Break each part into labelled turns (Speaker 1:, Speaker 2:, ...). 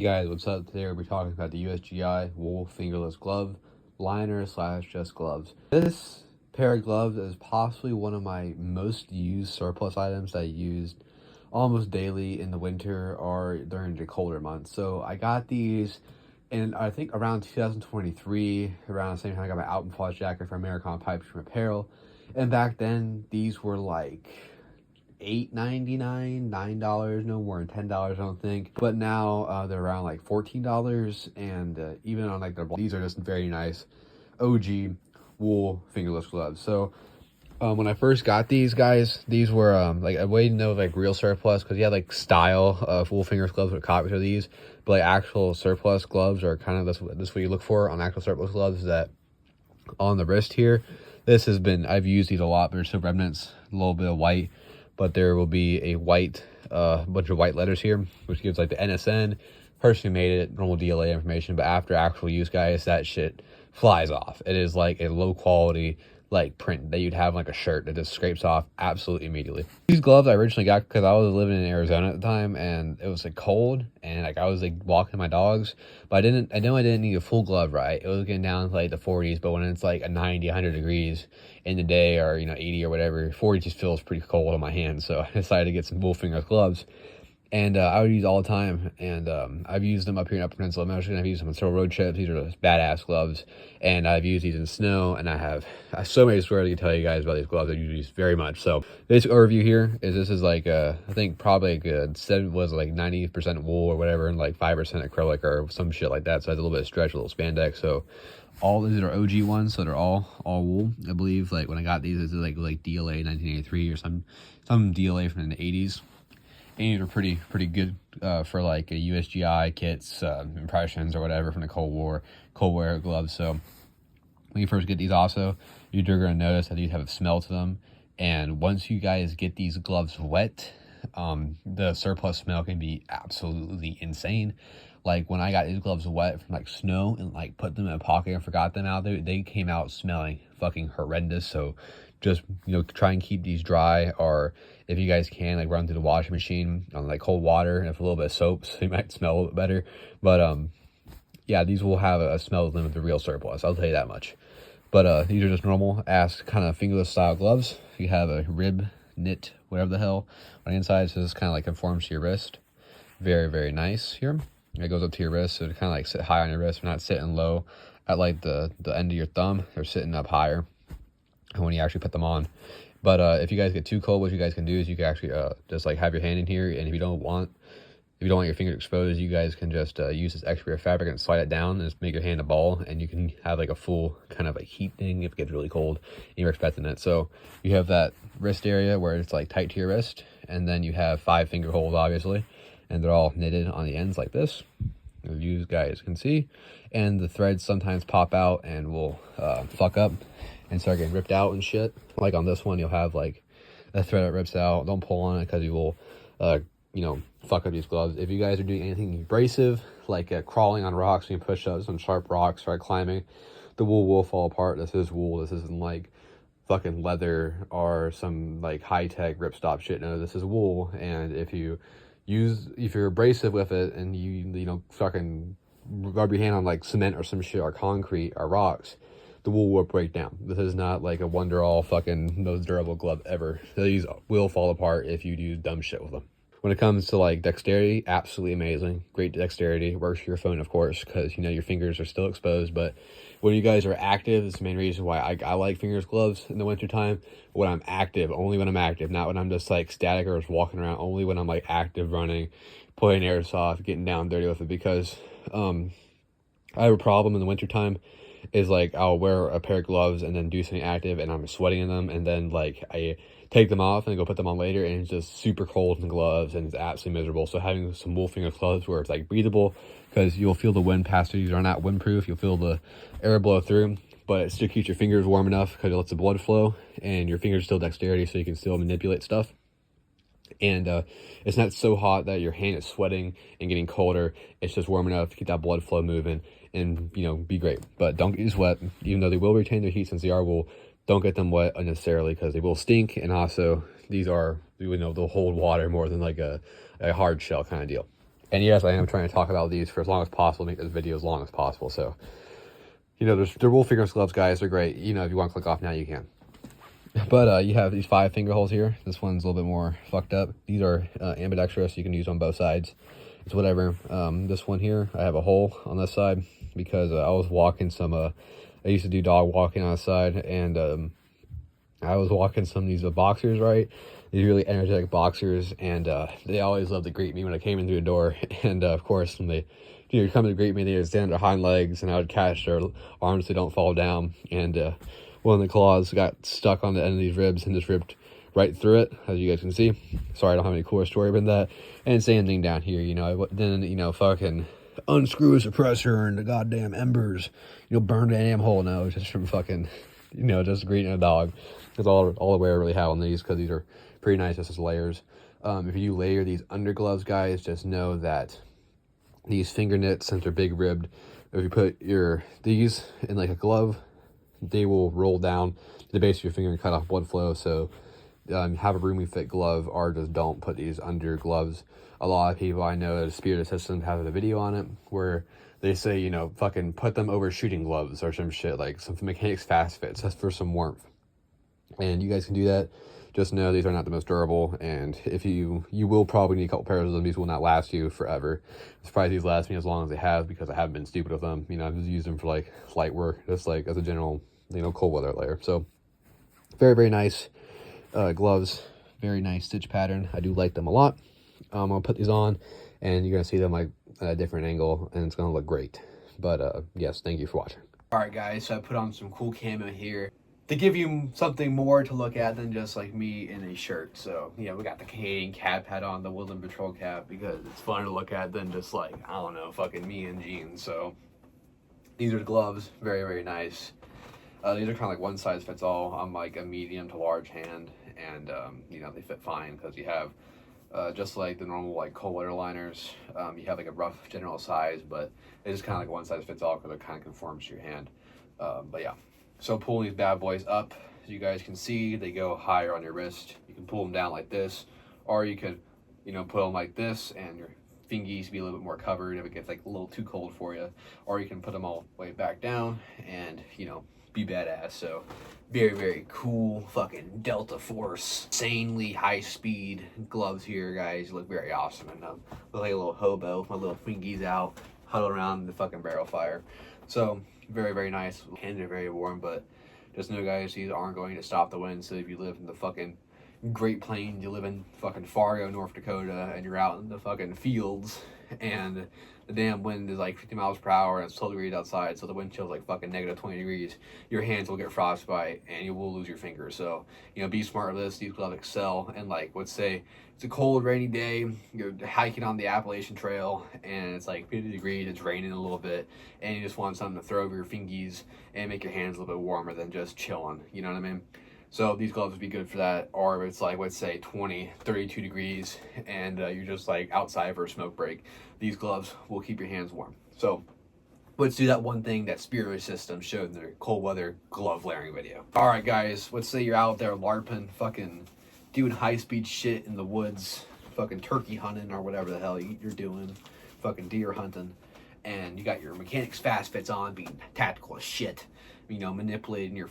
Speaker 1: Hey guys, what's up? Today we'll be talking about the USGI wool fingerless glove liner slash just gloves. This pair of gloves is possibly one of my most used surplus items that I used almost daily in the winter or during the colder months. So I got these and I think around 2023, around the same time I got my Alpenfloss jacket from Americana Pipes from Apparel. And back then these were like $8.99, $9, no more than $10, I don't think. But now they're around like $14, and even on like these are just very nice OG wool fingerless gloves. So when I first got these guys, these were like I waited to know like real surplus because you had like style of wool fingerless gloves with copies of these, but like actual surplus gloves are kind of this what you look for on actual surplus gloves. That on the wrist here, this has been, I've used these a lot, but there's still remnants, a little bit of white, but there will be a white bunch of white letters here, which gives like the NSN, person who made it, normal DLA information. But after actual use, guys, that shit flies off. It is like a low quality like print that you'd have like a shirt that just scrapes off absolutely immediately. These gloves I originally got because I was living in Arizona at the time, and it was like cold, and like I was like walking my dogs, but I know I didn't need a full glove, right? It was getting down to like the 40s, but when it's like a 90, 100 degrees in the day, or 80 or whatever, 40 just feels pretty cold on my hands. So I decided to get some wool fingerless gloves. And I would use all the time, and I've used them up here in Upper Peninsula. I'm actually going to use them on several road trips. These are just badass gloves, and I've used these in snow, and I have so many stories to tell you guys about these gloves. I use these very much. So basic overview here is this is like I think probably a good 90% wool or whatever, and like 5% acrylic or some shit like that. So it has a little bit of stretch, a little spandex. So all these are OG ones, so they're all wool. I believe like when I got these, this is like DLA 1983 or some DLA from the 80s. And these are pretty good for like a USGI kits, impressions or whatever from the Cold War gloves. So when you first get these, also you're going to notice that these have a smell to them. And once you guys get these gloves wet, the surplus smell can be absolutely insane. Like when I got these gloves wet from like snow and like put them in a pocket and forgot them out there, they came out smelling fucking horrendous. So just try and keep these dry, or if you guys can, like run through the washing machine on like cold water and with a little bit of soap, so they might smell a little bit better. But yeah, these will have a smell to them with the real surplus, I'll tell you that much. But these are just normal ass kind of fingerless style gloves. You have a rib knit, whatever the hell, on the inside, so this kind of like conforms to your wrist. Very, very nice here. It goes up to your wrist, so to kind of like sit high on your wrist. We're not sitting low at like the end of your thumb. They're sitting up higher when you actually put them on. But if you guys get too cold, what you guys can do is you can actually just like have your hand in here, and if you don't want your finger exposed, you guys can just use this extra fabric and slide it down and just make your hand a ball, and you can have like a full kind of like heat thing if it gets really cold and you're expecting it. So you have that wrist area where it's like tight to your wrist, and then you have 5 finger holes, obviously, and they're all knitted on the ends like this, as you guys can see. And the threads sometimes pop out and will fuck up and start getting ripped out and shit. Like on this one, you'll have like a thread that rips out. Don't pull on it because you will fuck up these gloves. If you guys are doing anything abrasive, like crawling on rocks, when you push up some sharp rocks, right, climbing, the wool will fall apart. This is wool. This isn't like fucking leather or some like high-tech ripstop shit. No, this is wool. And if you're abrasive with it, and you fucking rub your hand on like cement or some shit, or concrete or rocks, the wool will break down. This is not like a wonder-all fucking most durable glove ever. These will fall apart if you do dumb shit with them. When it comes to like dexterity, absolutely amazing. Great dexterity. Works for your phone, of course, because your fingers are still exposed. But when you guys are active, it's the main reason why I like fingerless gloves in the wintertime. When I'm active, only when I'm active, not when I'm just like static or just walking around. Only when I'm like active, running, playing airsoft, getting down dirty with it. Because I have a problem in the wintertime is like I'll wear a pair of gloves and then do something active, and I'm sweating in them, and then like I take them off and go put them on later, and it's just super cold in the gloves and it's absolutely miserable. So having some wool fingerless gloves where it's like breathable, because you'll feel the wind pass through. These are not windproof. You'll feel the air blow through, but it still keeps your fingers warm enough because it lets the blood flow, and your fingers still dexterity, so you can still manipulate stuff. And it's not so hot that your hand is sweating and getting colder. It's just warm enough to keep that blood flow moving and be great. But don't get these wet, even though they will retain their heat since they are wool. Don't get them wet unnecessarily, because they will stink, and also these are they'll hold water more than like a hard shell kind of deal. And yes, I am trying to talk about these for as long as possible, make this video as long as possible. So, you know, they're wool fingerless gloves, guys. They're great. You know, if you want to click off now, you can. But you have these 5 finger holes here. This one's a little bit more fucked up. These are ambidextrous. You can use on both sides. It's whatever. This one here, I have a hole on this side because I was walking some, I used to do dog walking on the side, and I was walking some of these boxers, right? These really energetic boxers, and they always loved to greet me when I came in through the door. And of course, when they come to greet me, they would stand on their hind legs, and I would catch their arms so they don't fall down. And one of the claws got stuck on the end of these ribs and just ripped right through it, as you guys can see. Sorry, I don't have any cooler story than that. And same thing down here, you know. Then, you know, fucking unscrew a suppressor and the goddamn embers, you know, burn the damn hole. No, it's just from fucking, you know, just greeting a dog. That's all the way I really have on these, because these are pretty nice just as layers. If you layer these under gloves, guys, just know that these finger knits, since they're big ribbed, if you put these in like a glove, they will roll down to the base of your finger and cut off blood flow. So have a roomy fit glove, or just don't put these under gloves. A lot of people I know at Spirit Assistant have a video on it where they say, you know, fucking put them over shooting gloves or some shit, like some mechanics fast fits, just for some warmth. And you guys can do that. Just know these are not the most durable, and if you will probably need a couple pairs of them. These will not last you forever. I'm surprised these last me as long as they have, because I haven't been stupid with them. You know, I've just used them for like light work, just like as a general, you know, cold weather layer. So very, very nice gloves. Very nice stitch pattern. I do like them a lot. I'm gonna put these on, and you're gonna see them like at a different angle, and it's gonna look great. But yes, thank you for watching. All right, guys, so I put on some cool camo here to give you something more to look at than just like me in a shirt. So, you know, we got the Canadian cap hat on, the Woodland Patrol cap, because it's fun to look at than just like, I don't know, fucking me in jeans. So these are the gloves. Very, very nice. These are kind of like one size fits all. I'm like a medium to large hand, and you know, they fit fine because you have just like the normal like cold weather liners, you have like a rough general size, but it's just kind of like one size fits all because it kind of conforms to your hand. But yeah. So pulling these bad boys up, as you guys can see, they go higher on your wrist. You can pull them down like this, or you could, you know, put them like this, and your fingies be a little bit more covered if it gets like a little too cold for you. Or you can put them all the way back down and, you know, be badass. So very, very cool fucking Delta Force, insanely high speed gloves here, guys. You look very awesome in them. Look like a little hobo with my little fingies out, huddled around the fucking barrel fire. So very, very nice. Hands are very warm, but just know, guys, these aren't going to stop the wind. So if you live in the fucking Great Plains, you live in fucking Fargo, North Dakota, and you're out in the fucking fields, and the damn wind is like 50 miles per hour, and it's 12 degrees outside, so the wind chill is like fucking negative 20 degrees, your hands will get frostbite, and you will lose your fingers. So, you know, be smart with this. These gloves excel. And like, let's say it's a cold, rainy day, you're hiking on the Appalachian Trail, and it's like 50 degrees, it's raining a little bit, and you just want something to throw over your fingies and make your hands a little bit warmer than just chilling, you know what I mean? So these gloves would be good for that. Or if it's like, let's say 20, 32 degrees, and you're just like outside for a smoke break, these gloves will keep your hands warm. So let's do that one thing that Spirit System showed in their cold weather glove layering video. All right, guys, let's say you're out there LARPing, fucking doing high-speed shit in the woods, fucking turkey hunting or whatever the hell you're doing, fucking deer hunting, and you got your mechanics fast fits on, being tactical as shit, you know, manipulating your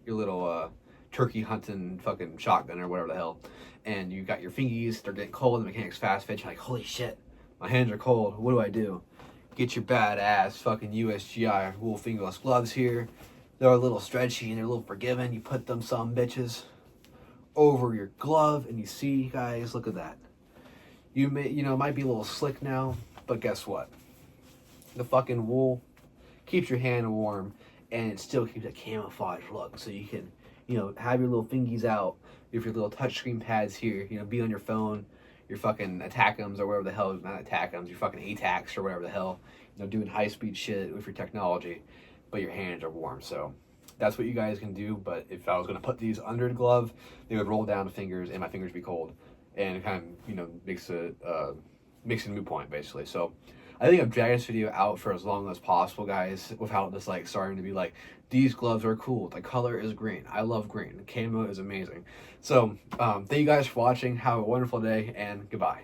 Speaker 1: little turkey hunting fucking shotgun or whatever the hell, and you got your fingies, they're getting cold, the mechanics fast fit, you're like, holy shit, my hands are cold, what do? Get your badass fucking USGI wool fingerless gloves here. They're a little stretchy and they're a little forgiving. You put them some bitches over your glove, and you see, guys, look at that. You know, it might be a little slick now, but guess what? The fucking wool keeps your hand warm, and it still keeps a camouflage look. So you can, you know, have your little fingies out with your little touchscreen pads here, you know, be on your phone, your fucking attackums or whatever the hell, not attackums, your fucking ATACs or whatever the hell, you know, doing high-speed shit with your technology, but your hands are warm. So that's what you guys can do. But if I was going to put these under the glove, they would roll down the fingers and my fingers would be cold, and it kind of, you know, makes it a moot point, basically. So I think I've dragged this video out for as long as possible, guys, without this like starting to be like, these gloves are cool, the color is green, I love green, the camo is amazing. So thank you guys for watching, have a wonderful day, and goodbye.